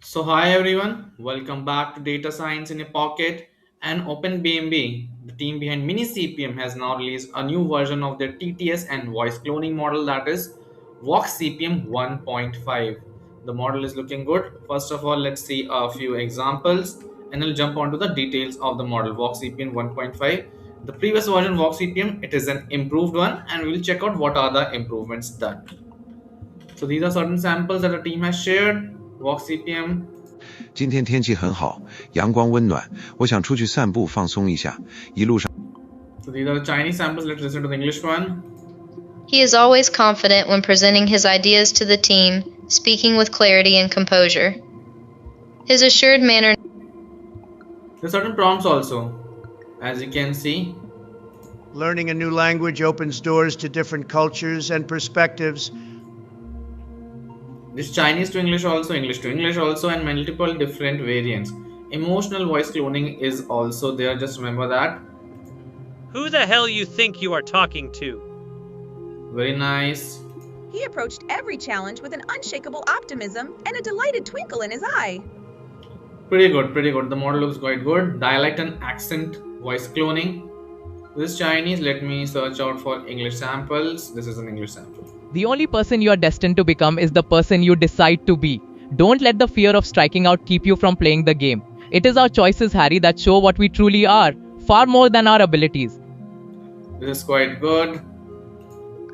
So hi everyone, welcome back to Data Science in a Pocket and OpenBMB. The team behind Mini CPM has now released a new version of their TTS and voice cloning model, that is VoxCPM 1.5. The model is looking good. First of all, let's see a few examples and I'll jump onto the details of the model VoxCPM 1.5. The previous version VoxCPM, it is an improved one, and we'll check out what are the improvements done. So these are certain samples that the team has shared. VoxCPM. 今天天气很好，阳光温暖，我想出去散步放松一下。一路上 So these are the Chinese samples. Let's listen to the English one. He is always confident when presenting his ideas to the team, speaking with clarity and composure. His assured manner. There are certain prompts also, as you can see. Learning a new language opens doors to different cultures and perspectives. This Chinese to English also, English to English also, and multiple different variants. Emotional voice cloning is also there. Just remember that. Who the hell you think you are talking to? Very nice. He approached every challenge with an unshakable optimism and a delighted twinkle in his eye. Pretty good, pretty good. The model looks quite good. Dialect and accent voice cloning. This is Chinese. Let me search out for English samples. This is an English sample. The only person you are destined to become is the person you decide to be. Don't let the fear of striking out keep you from playing the game. It is our choices, Harry, that show what we truly are, far more than our abilities. This is quite good.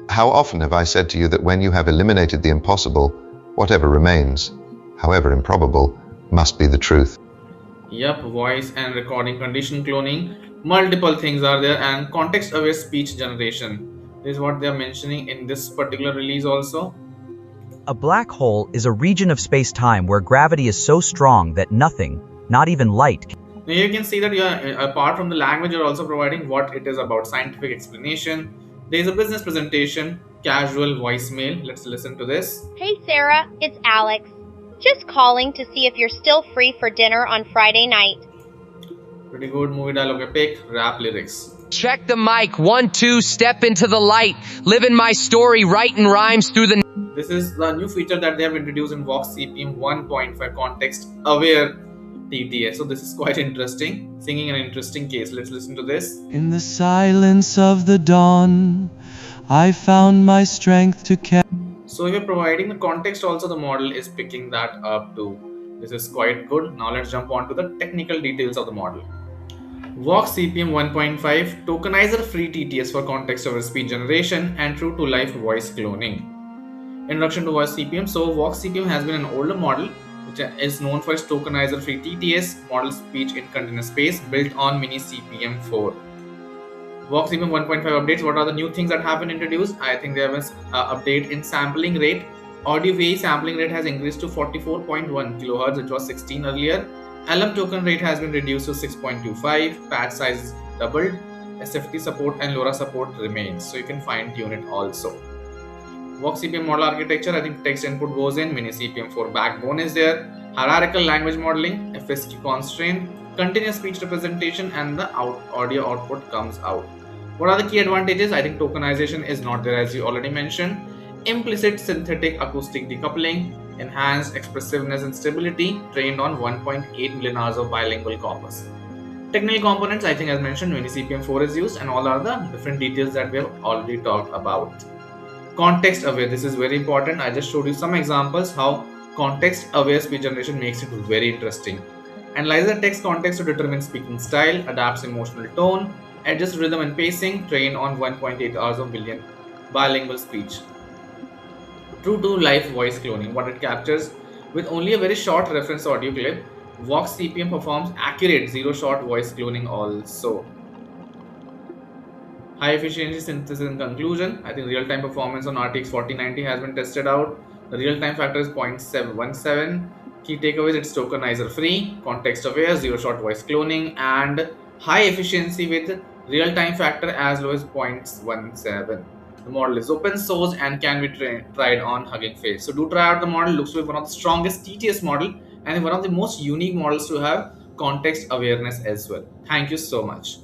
How often have I said to you that when you have eliminated the impossible, whatever remains, however improbable, must be the truth? Yep, voice and recording condition cloning. Multiple things are there, and context-aware speech generation. This is what they are mentioning in this particular release also. A black hole is a region of space-time where gravity is so strong that nothing, not even light. Now you can see that apart from the language, you're also providing what it is about, scientific explanation. There is a business presentation, casual voicemail. Let's listen to this. Hey Sarah, it's Alex. Just calling to see if you're still free for dinner on Friday night. Pretty good movie dialogue epic, rap lyrics. Check the mic, 1, 2, step into the light, living my story, writing rhymes through the... This is the new feature that they have introduced in VoxCPM 1.5 context aware TTS. So this is quite interesting. Singing an interesting case. Let's listen to this. In the silence of the dawn, I found my strength to carry. So if you're providing the context also, the model is picking that up too. This is quite good. Now let's jump on to the technical details of the model. VoxCPM 1.5 tokenizer free TTS for context over speech generation and true to life voice cloning. Introduction to VoxCPM. So VoxCPM has been an older model which is known for its tokenizer free TTS model speech in continuous space built on Mini CPM 4. VoxCPM 1.5 updates. What are the new things that have been introduced? I think there was an update in sampling rate. Audio VAE sampling rate has increased to 44.1 kHz, which was 16 earlier. LM token rate has been reduced to 6.25. Patch size is doubled. SFT support and LoRa support remains, so you can fine tune it also. VoxCPM model architecture, I think text input goes in, Mini CPM 4 backbone is there, hierarchical language modeling, FSQ constraint, continuous speech representation, and the audio output comes out. What are the key advantages? I think tokenization is not there, as you already mentioned. Implicit synthetic acoustic decoupling, enhanced expressiveness and stability, trained on 1.8 million hours of bilingual corpus. Technical components, I think as mentioned, Mini CPM 4 is used, and all are the different details that we have already talked about. Context aware, this is very important. I just showed you some examples how context aware speech generation makes it very interesting. Analyzes the text context to determine speaking style, adapts emotional tone, adjusts rhythm and pacing, trained on 1.8 hours of bilingual speech. True to life voice cloning, what it captures with only a very short reference audio clip. VoxCPM performs accurate zero-shot voice cloning also. High efficiency synthesis in conclusion. I think real-time performance on RTX 4090 has been tested out. The real-time factor is 0.717. Key takeaways, it's tokenizer free, context aware, zero-shot voice cloning, and high efficiency with real-time factor as low as 0.17. The model is open source and can be tried on Hugging Face. So do try out the model. Looks to be one of the strongest TTS model and one of the most unique models to have context awareness as well. Thank you so much.